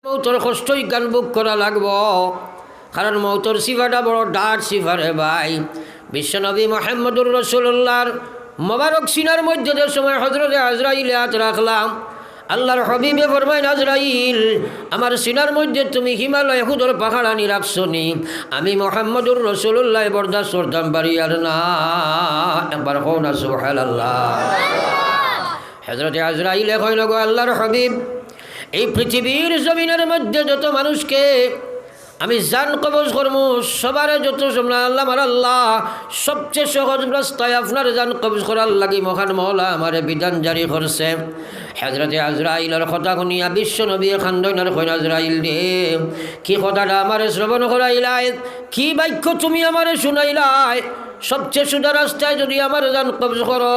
মৌতর কষ্টই গান বুক করা লাগব, কারণ মৌতর সিফাটা বড় ডাট সিফারে ভাই। বিশ্বনবী মুহাম্মদুর রাসূলুল্লাহর মোবারক সিনার মধ্যে যে সময় হযরতে আজরাইল হাত রাখলাম, আল্লাহর হাবিবে ফরমাইন, আজরাইল আমার সিনার মধ্যে তুমি হিমালয় হুদর পাহাড় আনি রাখছো নি, আমি মুহাম্মদুর রাসূলুল্লাহ বরদাস্ত করতাম পারি আর না। একবার হও না সুবহানাল্লাহ। হযরতে আজরাইল কইল, গো আল্লাহর হাবিব, এই পৃথিবীর জমিনের মধ্যে যত মানুষকে আমি জান কবজ করবো, সবার যত সময় আল্লাহ আমার আল্লাহ সবচেয়ে সহজ রাস্তায় আপনার জান কবজ করার লাগি মহান মওলা আমার বিধান জারি করছে। হযরতে আজরাইলের কথা শুনিয়া বিশ্ব নবী খান্দনের কইন, আজরাইল রে, কি কথাটা আমার শ্রবণ করাইলাই, কি বাক্য তুমি আমারে শুনাইলাই? সবচেয়ে সোজা রাস্তায় যদি আমার জান কবজ করো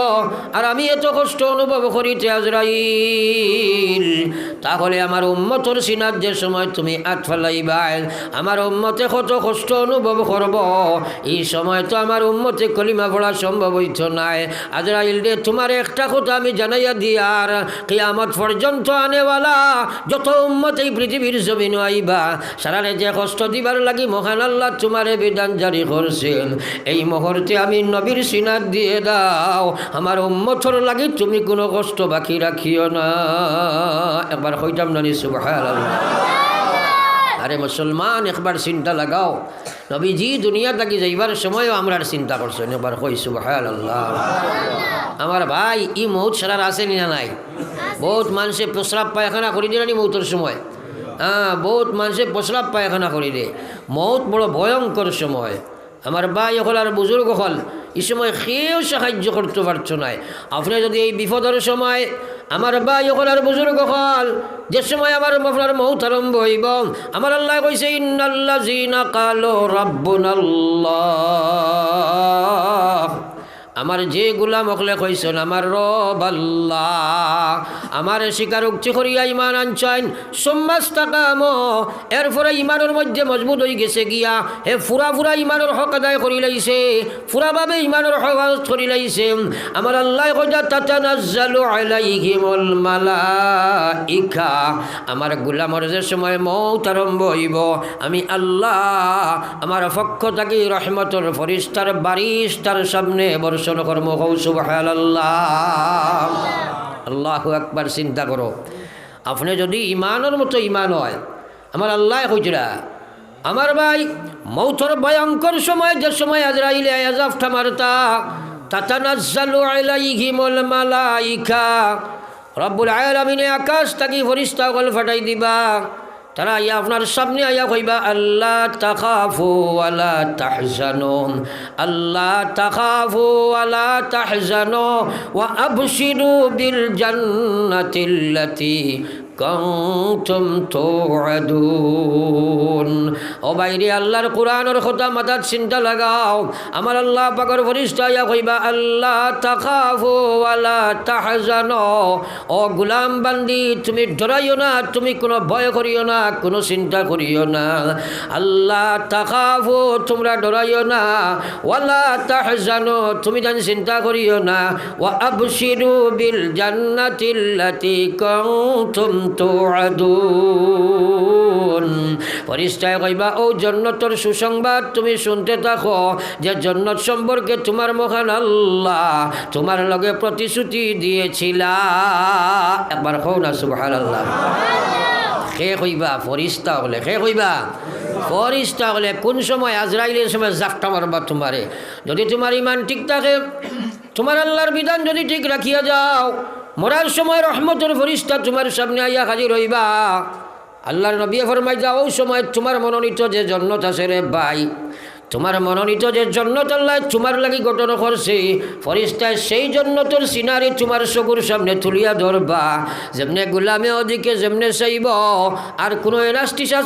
আর আমি এত কষ্ট অনুভব করিতে আজরাইল, তাহলে আমার উম্মতর সিনার যে সময় তুমি আট ফেলাইবাই, আমার উম্মতে কত কষ্ট অনুভব করব, এই সময় তো আমার উম্মতে কলিমা পড়া সম্ভব হইত নাই। আজরাইল রে, তোমার একটা কথা আমি জানাইয়া দিয়ার, কিয়ামত পর্যন্ত আনেওয়ালা যত উম্মত এই পৃথিবীর জমিন আইবা, সারারে যে কষ্ট দিবার লাগি মহান আল্লাহ তোমারে বিধান জারি করছেন, এই মুহূর্তে আমি নবীর সিনাত দিয়ে দাও, আমার উম্মতর লাগি তুমি কোনো কষ্ট বাকি রাখিও না। একবার কইতাম না সুবহানাল্লাহ। আরে মুসলমান, একবার চিন্তা লাগাও, নবীজি দুনিয়া থাকি যাইবার সময়ও আমরার চিন্তা করছেন, একবার কই সুবহানাল্লাহ। আমার ভাই, ই মৌত সারার আছে না নাই? বহুত মানুষে প্রস্রাব পায়খানা করি দিয়ে নি মৌতের সময়। বহুত মানুষে প্রস্রাব পায়খানা করি দে। মৌত বড় ভয়ঙ্কর সময়। আমার ভাই হল আর বুজুর্গ হল, এই সময় কেউ সাহায্য করতে পারছো না। আপনি যদি এই বিপদের সময়, আমার ভাই হল আর বুজুর্গ হল, যে সময় আমার আপনার মৌত আরম্ভ হইব, আমার আল্লাহ কইছে, ইন্নাল্লাযীনা ক্বালু রাব্বুনাল্লাহ, আমার যে গোলাম হকলে কইছেন আমার রব আল্লাহ, আমার স্বীকারোক্তি করিয়া ইমান আনছেন, সুম্মাস্তাকাম, এরপরে ইমানের মধ্যে মজবুত হয়ে গেছে গিয়া, হে ফুরা ফুরা ইমানের হক আদায় করি লাইছে, ফুরাভাবে ইমানের হক করি লাইছে, আমার আল্লাহ কইতা তাতানাজ্জালু আলাইহিমুল মালাইকা, আমার গোলামর যে সময় মৌত আরম্ভ হইব, আমি আল্লাহ আমার পক্ষ থাকি রহমতের ফরিস্তার বারিশ তার সামনে বর্ষণ কর্ম হও সুবহানাল্লাহ। আল্লাহু আকবার। চিন্তা করো, আপনি যদি ইমানের মতো ইমান হয়, আমার আল্লাহ কইরা, আমার ভাই মৌতর ভয়ঙ্কর সময়, যে সময় আজরাইল আযাবটা মারতা, তাতানাজ্জালু আলাইহিমুল মালাইকা, রব্বুল আলামিনে আকাশ থাকি ফেরেশতা গল ফাটাই দিবা, তারা আইয়া আপনার সামনে আইয়া কইবা, আল্লাহ তাখাফু ওয়ালা তাহজানু, আল্লাহ তাখাফু ওয়ালা তাহজানু ওয়া আবশিরু বিল জান্নাতিল্লাতী কুনতুম তুআদুন। ও বাইরে, আল্লাহর কোরআনের কথা মাথার চিন্তা লাগাও, আমার আল্লাহ পাকের ফেরেশতা আইয়া কইবা, আল্লাহ তাখাফু ওয়ালা তাহজানু, ও গোলাম বান্দি তুমি ডরাইও না, তুমি কোনো ভয় করিও না, কোনো চিন্তা করিও না, আল্লাহ তাখাফু তোমরা ডরাইও না, ওয়ালা তাহজানু তুমি জানি চিন্তা করিও না, ওয়া আবশিরু বিল জান্নাতিল্লাতী কুনতুম তুআদুন। ফেরেশতায় কইবা, ও জান্নাতের সুসংবাদ তুমি শুনতে থাকো, যে জান্নাত সম্পর্কে তোমার মহান আল্লাহ তোমার লগে প্রতিশ্রুতি দিয়েছিলা। একবার কও না সুবহানাল্লাহ। খে কইবা ফরিস্তা হলে, খে কইবা ফরিস্তা হলে। কোন সময়? আজরাইলের সময় জাপটা মারবা তোমারে। যদি তোমার ইমান ঠিক থাকে, তোমার আল্লাহর বিধান যদি ঠিক রাখিয়া যাও, মরার সময় রহমতের ফরিস্তা তোমার সামনে আইয়া হাজির হইবা। আল্লাহর নবী ফরমাই, যাও ওই সময় তোমার মনোনীত যে জান্নাত আছে রে ভাই, তোমার মনোনীত যে জান্নাত আল্লাহ তোমার লাগি গঠন করছে, ফেরেশতায় সেই জান্নাতের সিনারি তোমার চকুর সামনে তুলিয়া ধরবা। যেমনে গোলামে ওদিকে যেমনে চাইব, আর কোনো এনাস্টিসাস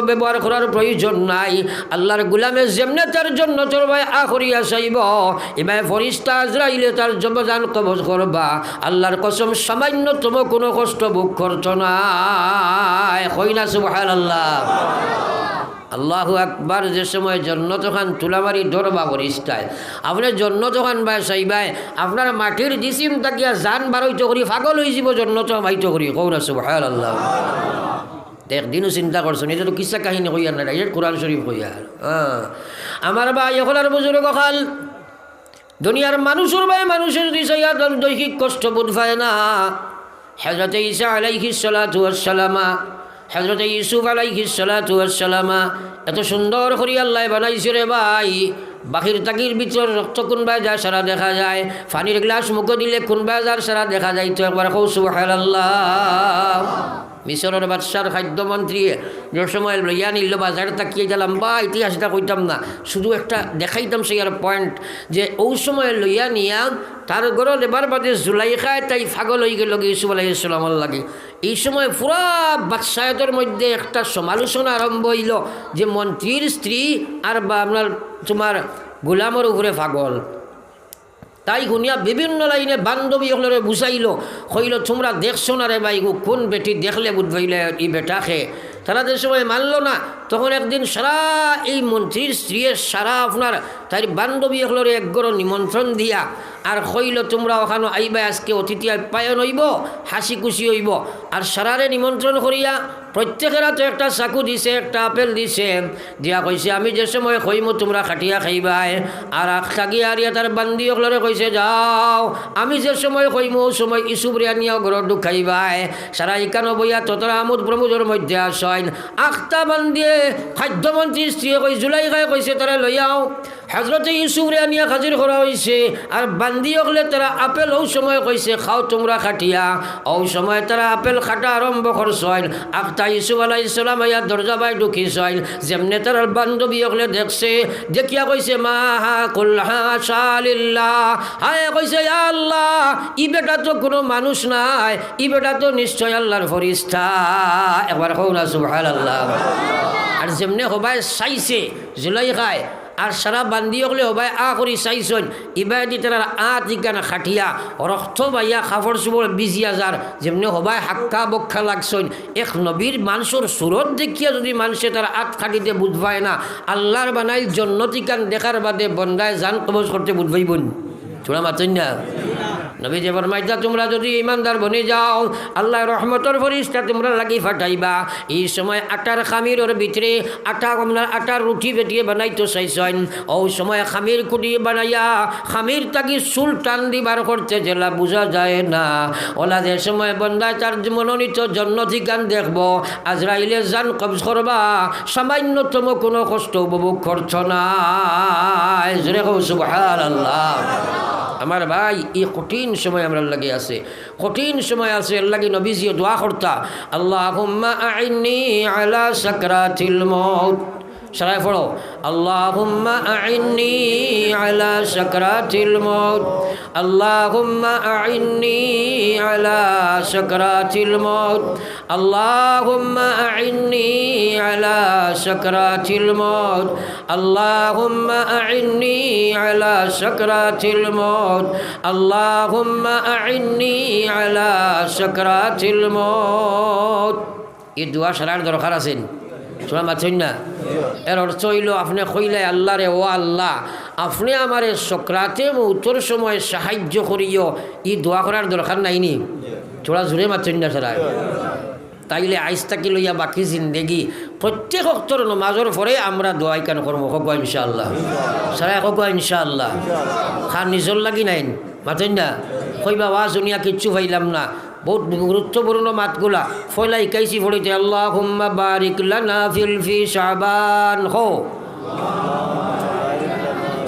ব্যবহার করার প্রয়োজন নাই। আল্লাহর গোলামে যেমনে তার জান্নাতের ভাই আখরিয়া চাইব, এবার ফেরেশতা আজরাইলে তার জান কবজ করবা। আল্লাহর কসম, সামান্যতম কোনো কষ্ট ভোগ করতো না। কই না সুবহানাল্লাহ। আল্লাহু আকবার। যে সময় জান্নাত খান তুলামারি ধরবা ফেরেশতায়, আপনি জান্নাত খান বাই চাইবাই, আপনার মাটির জিসিম তাকিয়া জান বারইত করি পাগল হয়ে যাব, জান্নাত বাইত করি। কও না সুবহানাল্লাহ। একদিনও চিন্তা করছেন এটা তো কিসা কাহিনী কইয়া না এটা কোরআন শরীফ কইয়া আমার ভাই এখন আর বুজুর্গ খাল দুনিয়ার মানুষের ভাই মানুষের দিশাইয়া দৈহিক কষ্ট বোধ পায় না হযরত ঈসা আলাইহিস সালাতু ওয়াস সালামা হযরত ইউসুফ আলাইহিস সালাতু ওয়াস সালামা এত সুন্দর করে আল্লাহ বানাইছে রে ভাই বাহির তাকির ভিতর রক্ত কোনবাই যায় সারা দেখা যায় পানির গ্লাস মুখে দিলে কোনবাই যার সারা দেখা যায় তো একবার কও সুবহানাল্লাহ মিশরের বাদশার খাদ্যমন্ত্রী যে সময় লইয়া নিল বাজারে তাকিয়ে গেলাম বা ইতিহাসটা কইতাম না শুধু একটা দেখাইতাম সেই আর পয়েন্ট যে ওই সময় লইয়া নিয়া তার ঘর এবার বাদে জুলাইখায় তাই ফাগল হয়ে গেল ইউসুফ আলাইহিস সালামের লাগে এই সময় পুরা বাদশাহতের মধ্যে একটা সমালোচনা আরম্ভ হইল যে মন্ত্রীর স্ত্রী আর বা আপনার তোমার গোলামের উপরে পাগল তাই শুনিয়া বিভিন্ন লাইনে বান্ধবী হলরে বুঝাইল কইল তোমরা দেখছো না রে ভাই কোন বেটি দেখলে বুঝবাইলে এই বেটাকে তারা যে সময় মানল না তখন একদিন সারা এই মন্ত্রীর স্ত্রীর সারা আপনার তাই বান্ধবী হলরে একগর নিমন্ত্রণ দিয়া আর কইল তোমরা ওখানে আইবা আজকে অতিথি আপ্যায়ন হইব হাসি খুশি হইব আর সারারে নিমন্ত্রণ করিয়া প্রত্যেকেরা তো একটা চাকু দিছে একটা আপেল দিছে দিয়া কইছে আমি যে সময় কইমো তোমরা খাটিয়া খাইবাই আর খাগিয়া আরিয়া তার বান্দি হলরে কইছে যাও আমি যে সময় কইমো ও সময় ইসুবরিয়া নিয়েও ঘর ঢুক খাইবাই সারা ইকানো বইয়া ততরা আমোদ প্রমোদের মধ্যে আসেন আখতা বান্দিয়ে খাদ্যমন্ত্রীর স্ত্রী কই জুলাইখায় কইছে তারা লইয়াও হজরত ইউসুফরে আনিয়া হাজির করা হয়েছে আর বান্দি হলে তারা আপেল ও সময় কইছে খাও তোমরা খাটিয়া ও সময় তারা আপেল খাটা আরম্ভ করছেন আখতা ইউসুফ আলাইহিস সালাম আয়া দরজা বাই ঢুকিছেন যেমনে তার বান্ধবী হলে দেখছে দেখিয়া কইছে মা হা কুল হাশা লিল্লাহ হায় কইছে ইয়া আল্লাহ ই বেটা তো কোনো মানুষ নাই ই বেটা তো নিশ্চয় আল্লাহর ফেরেশতা একবার কও না সুবহানাল্লাহ আর যেমনে হবাই চাইছে জুলাইখায় আর সারা বান্দি হলে হবাই করি চাইছেন ইবাই দি তার ঠিকানা খাটিয়া রক্ত বাইয়া খাফড় চুবর বিজিয়া যার যেমনি হবাই হাক্কা বক্ষা লাগছেন এক নবীর মানুষের সুরত দেখিয়া যদি মানুষে তার খাটিতে বুঝবায় না আল্লাহর বানাই জন্নতিকান দেখার বাদে বন্দায় জান কবজ করতে বুঝবাইবন ছোড়া মাতেন না নবী যে ফরমাইতা তোমরা যদি ইমানদার বনে যাও আল্লাহ রহমতর ফরিস্তা তোমরা লাগি ফাটাইবা এই সময় আটার খামিরের ভিতরে আটার রুটি বেটিয়ে বানাইতো চাইছেন ও সময় খামির কুটি বানাইয়া খামির তাকি চুল টান দিবার করতে জেলা বোঝা যায় না ওলা যে সময় বন্দায় তার মনোনীত জন্নতিকান দেখব আজরাইলে জান কবজ করবা সামান্যতম কোনো কষ্ট উপভোগ করছ না জোরে কও সুবহানাল্লাহ আমার ভাই এই কঠিন সময় আমরা লাগে আছে কঠিন সময় আছে আল্লাহকে নবীজি দোয়া করতা আল্লাহুম্মা আইন্নি আলা সাকরাতিল মউত সবাই পড়ো আল্লাহুম্মা আইন্নি আলা সাকরাতিল মউত আল্লাহুম্মা আইন্নি আলা সাকরাতিল মউত আল্লাহুম্মা আইন্নি আলা সাকরাতিল মউত আল্লাহুম্মা আইন্নি আলা সাকরাতিল মউত আল্লাহুম্মা আইন্নি আলা সাকরাতিল মউত এই দোয়া সারার দরকার আছে শোনা মাছেন না এর অর্থ হইল আপনি কইলে আল্লাহ রে ও আল্লাহ আপনি আমারে সকরাতে মৌতর সময় সাহায্য করিও ই দোয়া করার দরকার নাইনি থোড়া জোরে মাছেন না সারা তাইলে আইস তাকি লইয়া বাকি জিন্দেগি প্রত্যেক অক্তর নমাজের পরে আমরা দোয়াই কেন করবো কক ইনশাআল্লাহ সারা কক ইনশাআল্লাহ খান নিজর লাগি নাইন মাতেন না কইবা ওয়া জুনিয়া কিচ্ছু পাইলাম না বহুত গুরুত্বপূর্ণ মাতগুলা ফয়লা ইকাইছি পড়িতে আল্লাহুম্মা বারিক লানা ফি শাবান হো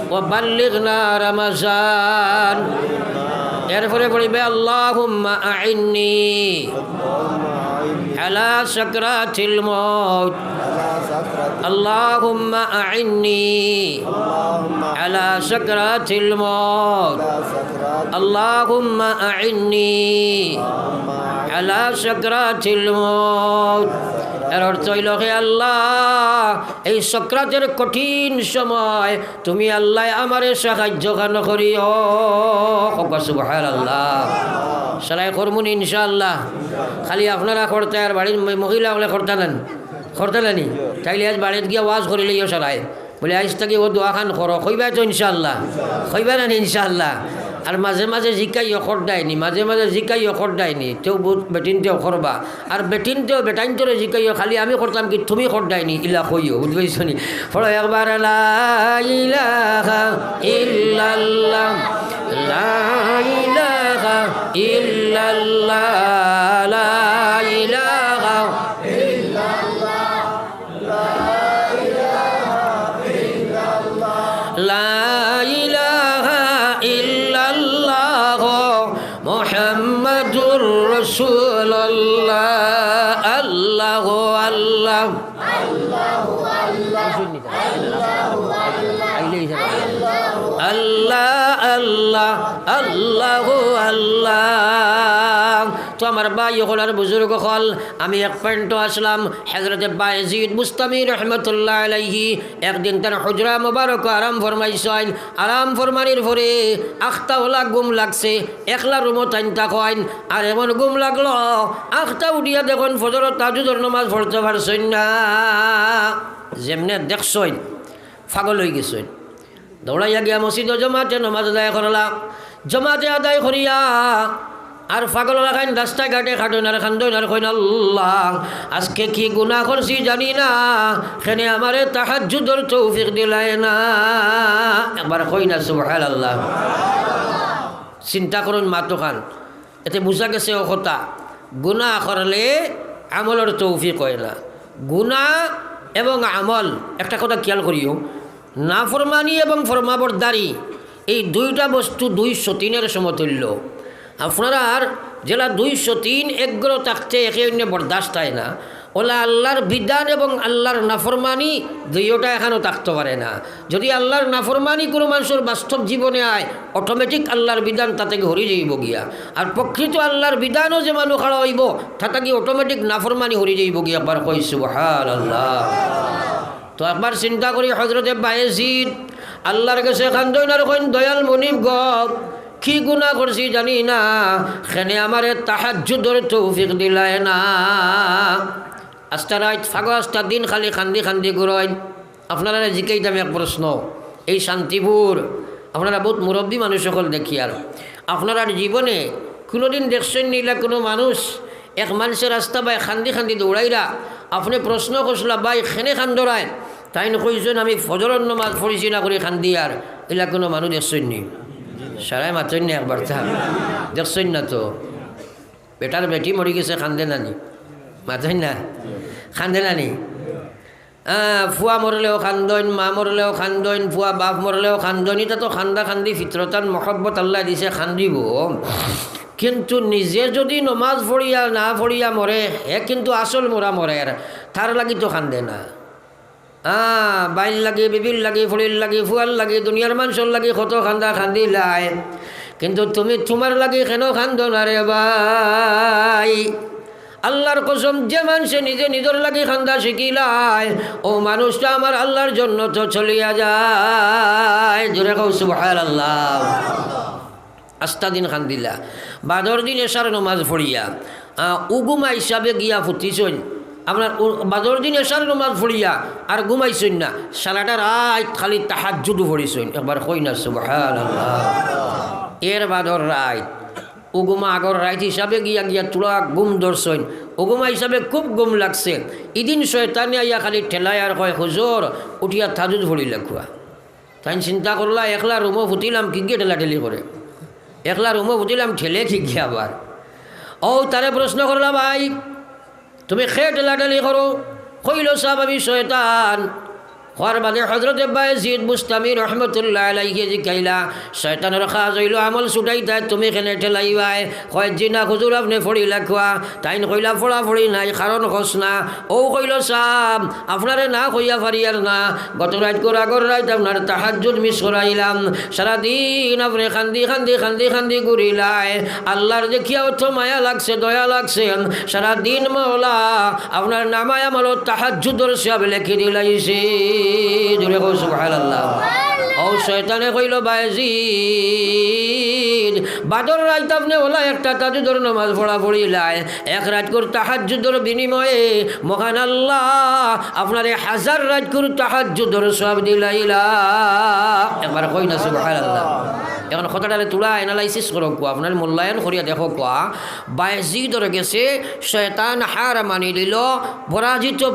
ওয়া বাল্লিগনা রমাজান এরপরে পড়িবে আল্লাহুম্মা আইন্নি আলা সাকরাতিল মউত আল্লাহুম্মা আইন্নি আলা সাকরাতিল মউত আল্লাহুম্মা আইন্নি আলা সাকরাতিল মউত এর অর্থ হইল হে আল্লাহ এই সাকরাতের কঠিন সময় তুমি আল্লাহ আমারে সাহায্য কেন করিও সুবহানাল্লাহ সালাই করমুন ইনশাআল্লাহ খালি আপনারা করতে আর বাড়ির মহিলা হলে করতে নানি তাইলে আজ বাড়িতে গিয়ে ওয়াজ করিলেই সালাই বলে আজ থেকে ও দোয়া খান করো কইবা তো ইনশাআল্লাহ কইবা না ইনশাআল্লাহ আর মাঝে মাঝে জিকাই অখর দেয়নি, মাঝে মাঝে জিকাই অখর দেয়নি, তেও বেটিনতেও করবা আর বেটিনতেও বেটাইনতেও জিকাইও, খালি আমি করতাম কি তুমি খর দেয়নি ইলা কইও, বুঝবেছ নি? ফলো একবার লা ইলাহা ইল্লাল্লাহ লা ইলাহা ইল্লাল্লাহ লা ইলাহা লা ইলাহা ইল্লাল্লাহ মুহাম্মাদুর রাসূলুল্লাহ। আল্লাহু আল্লাহ আল্লাহু আল্লাহ আল্লাহ আল্লাহু আল্লাহ। তো আমার ভাই হল আর বুজুর্গ হল, আমি এক পয়েন্ট আসলাম হযরতে বায়েজিদ বুস্তামি রহমতুল্লাহ আলাইহি একদিন তার হুজরা মুবারক আরাম ফরমাইছেন। আরাম ফরমানির পরে আখতা ওলা গুম লাগছে, একলা রুমও টাইনতা কইন, আর এমন গুম লাগলো আখতা উঠিয়া দেখুন ফজর তাহাজ্জুদের নামাজ পড়তে পারছেন না। যেমনে দেখছেন পাগল হয়ে গেছেন, দৌড়াইয়া গিয়া মসজিদ জমাতে নমাজ আদায় করলা। জমাতে আদায় করিয়া আর পাগল রাখাইন রাস্তায় ঘাটে খাটুন আর খান্দন আর কইন আল্লাহ আজকে কি গুনাহ করছি জানি না, খেনে আমারে তাহাজ্জুদের তৌফিক দিলাই না। একবার কই না সুবহানাল্লাহ। চিন্তা করুন মাতো খান, এতে বুঝা গেছে ও কথা গুনাহ করলে আমলের তৌফিক হয় না। গুনাহ এবং আমল একটা কথা খেয়াল করিও, নাফরমানি এবং ফরমাবরদারি এই দুইটা বস্তু 203-এর সমতুল্য। আপনারা আর যেটা 203 এগ্র থাকতে একে অন্য বরদাস্ত হয় না, ওলা আল্লাহর বিধান এবং আল্লাহর নাফরমানি দুইটা এখানেও থাকতে পারে না। যদি আল্লাহর নাফরমানি কোনো মানুষের বাস্তব জীবনে আয়, অটোমেটিক আল্লাহর বিধান তাতে হরি যাইব গিয়া। আর প্রকৃত আল্লাহর বিধানও যে মানুষ খাড়া হইব তাতে কি অটোমেটিক নাফরমানি হরি যাইব গিয়া। একবার কই সুবহানাল্লাহ। তো একবার চিন্তা করি হযরতে বায়েজিদ আল্লাহর কাছে খান্দইন আর কইন দয়াল মনিব গপ কি গুনাহ করছি জানি না, খেনে আমারে তাহাজ্জুদের তৌফিক দিলাই না। আস্তা রাত ফাগো আস্তা দিন খালি খান্দি খান্দি ঘুরাইন। আপনারা জিকাইতাম এক প্রশ্ন, এই শান্তিপুর আপনারা বহুত মুরব্বী মানুষ সকল দেখি, আর আপনারা জীবনে কোনোদিন দেখছেন নিলা কোনো মানুষ এক মানুষের রাস্তা বাই খান্দি খান্দি দৌড়াইরা আপনি প্রশ্ন করছিলা বাই খেনে খান্দরায়, তাই কইছেন আমি ফজরের নামাজ পড়িছি না করে খান্দি, আর এলা কোনো মানুষ দেখছেন নি? সারাই মাতেন না একবার তা দেখছেন না? তো বেটার বেটি মরি গেছে খান্দে নানি, মাতেন না খান্দে নানি? ফুয়া মরলেও খান্দইন, মা মরলেও খান্দইন, ফুয়া বাপ মরলেও খান্দইন। এটা তো খান্দা খান্দি ফিতরতান মহব্বত আল্লাহ দিছে খান্দিব। কিন্তু নিজে যদি নমাজ পড়িয়া না পড়িয়া মরে হে কিন্তু আসল মোরা মরে, তার লাগি তো খান্দে না। বাইল লাগে, বিবির লাগে, ফড়ির লাগে, ফুয়ার লাগে, দুনিয়ার মানুষের লাগে কত খান্দা খান্দি লাই, কিন্তু তুমি তোমার লাগে কেন খান্দ না রে ভাই? আল্লাহর কসম, যে মানুষে নিজে নিজের লাগে খান্দা শিখিলায় ও মানুষটা আমার আল্লাহর জন্য তো চলিয়া যায়। জোরে কও সুবহানাল্লাহ। আস্তা দিন খান্দিলা, বাদর দিন এশার নমাজ পড়িয়া উগুমা হিসাবে গিয়া ফুটিছইন। আপনার বাদর দিন এশার নমাজ পড়িয়া আর ঘুমাইছইন না, সারাটা রাত খালি তাহাজ্জুদ পড়িছইন। একবার কই না সুবহানাল্লাহ। এর বাদর রাত উগুমা আগর রাত হিসাবে গিয়া গিয়া তুলা গুম ধরছইন, উগুমা হিসাবে খুব গুম লাগছে। ইদিন শয়তানে আইয়া খালি ঠেলায় আর কয় হুজুর উঠিয়া তাহাজ্জুদ পড়িলে খুয়া। তাই চিন্তা করলা একলা রুমও ফুটিলাম কি গিয়ে ঠেলাঠেলি করে, একলা রুমও ফুটিলাম ঠেলে কি গিয়ে আবার। ও তারে প্রশ্ন করলা ভাই তুমি খেয়ে ঠেলাঠেলি করো? কইল সাহেব আমি শয়তান। হওয়ার বাদে হযরতে বায়েজিদ বুস্তামি রহমতুল্লাহ আলাইহি জিকাইলা শয়তানের খাজ হইল আমল ছুটাইতা তুমি কেনে ঠেলাইবাই? কয় জিনা হুজুর আপনি ফড়ি লেখা। তাইন কইলা ফড়া ফড়ি নাই, কারণ খস না। ও কইল সাহেব আপনারে না কইয়া পারি আর না, গত রাত করে আগর রাত আপনার তাহাজ্জুদ মিস করাইলাম, সারাদিন আপনি খান্দি খান্দি খান্দি খান্দি ঘুরিলাই। আল্লাহর দেখিয়া অর্থ মায়া লাগছে, দয়া লাগছে, সারাদিন মওলা আপনার নামায় আমল তাহাজ্জুদের সব লেখি দিলাইছে। জোরে কও সুবহানাল্লাহ। ও শয়তানে কইল বায়েজিদ বাদর রাত আপনি ওলা একটা তাহাজ্জুদের নামাজ পড়া পড়িলাই, এক রাত করে তাহাজ্জুদের বিনিময়ে মহান আল্লাহ আপনারে 1000 রাত করে তাহাজ্জুদের সওয়াব দিলাইলা। একবার কই না সুবহানাল্লাহ। এখন কথাটারে তোলা এনালাইসিস করো কোয়া আপনার মূল্যায়ন করিয়া দেখো কোয়া বায়জিদর গেছে শয়তান হার মানি দিল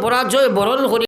পরাজয় বরণ করি